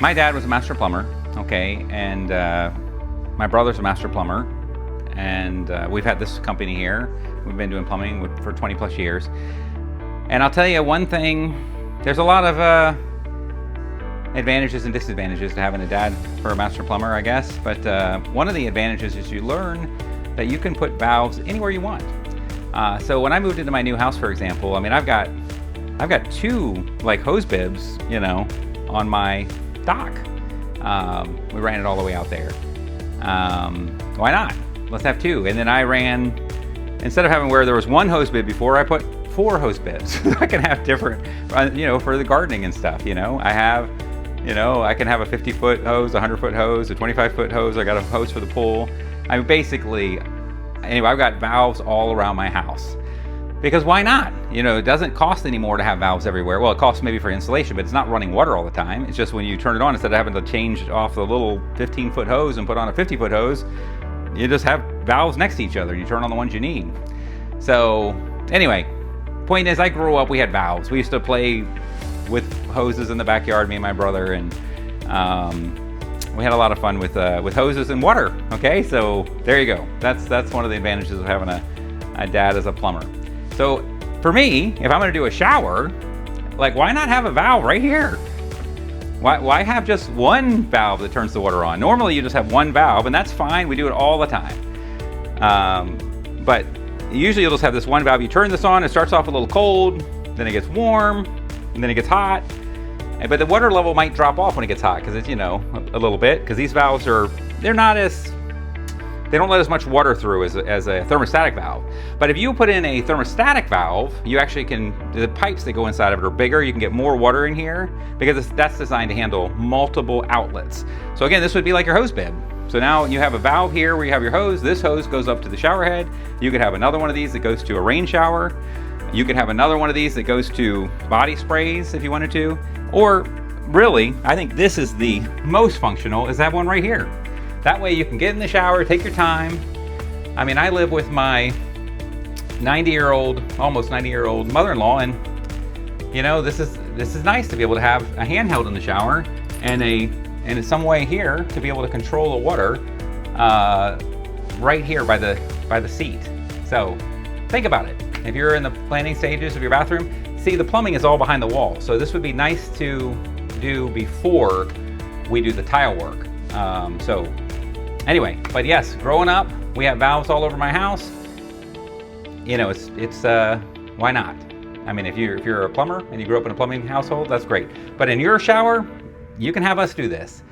My dad was a master plumber, okay, and my brother's a master plumber, and we've had this company here. We've been doing plumbing for 20 plus years. And I'll tell you one thing, there's a lot of advantages and disadvantages to having a dad for a master plumber, I guess. But one of the advantages is you learn that you can put valves anywhere you want. So when I moved into my new house, for example, I mean, I've got two like hose bibs, you know, on my dock. We ran it all the way out there. Why not? Let's have two. And then I ran, instead of having where there was one hose bib before, I put 4 hose bibs. I can have different, you know, for the gardening and stuff, you know. I have, you know, I can have a 50-foot hose, a 100-foot hose, a 25-foot hose. I got a hose for the pool. I mean, basically, anyway, I've got valves all around my house. Because why not? You know, it doesn't cost any more to have valves everywhere. Well, it costs maybe for installation, but it's not running water all the time. It's just when you turn it on, instead of having to change off the little 15-foot hose and put on a 50-foot hose, you just have valves next to each other. You turn on the ones you need. So anyway, point is, I grew up, we had valves. We used to play with hoses in the backyard, me and my brother, and we had a lot of fun with hoses and water. Okay, so there you go. That's one of the advantages of having a dad as a plumber. So for me, if I'm gonna do a shower, like, why not have a valve right here? Why have just one valve that turns the water on? Normally you just have one valve, and that's fine. We do it all the time. But usually you'll just have this one valve. You turn this on, it starts off a little cold, then it gets warm, and then it gets hot. But the water level might drop off when it gets hot, because it's, you know, a little bit, because these valves they don't let as much water through as a thermostatic valve. But if you put in a thermostatic valve, you actually can, the pipes that go inside of it are bigger. You can get more water in here because that's designed to handle multiple outlets. So again, this would be like your hose bib. So now you have a valve here where you have your hose. This hose goes up to the shower head. You could have another one of these that goes to a rain shower. You could have another one of these that goes to body sprays if you wanted to. Or really, I think this is the most functional, is that one right here. That way you can get in the shower, take your time. I mean, I live with my 90-year-old, almost 90-year-old mother-in-law, and you know, this is nice to be able to have a handheld in the shower and in some way here to be able to control the water right here by the seat. So think about it. If you're in the planning stages of your bathroom, see, the plumbing is all behind the wall. So this would be nice to do before we do the tile work. So anyway, but yes, growing up, we have valves all over my house. You know, it's why not? I mean, if you're a plumber and you grew up in a plumbing household, that's great. But in your shower, you can have us do this.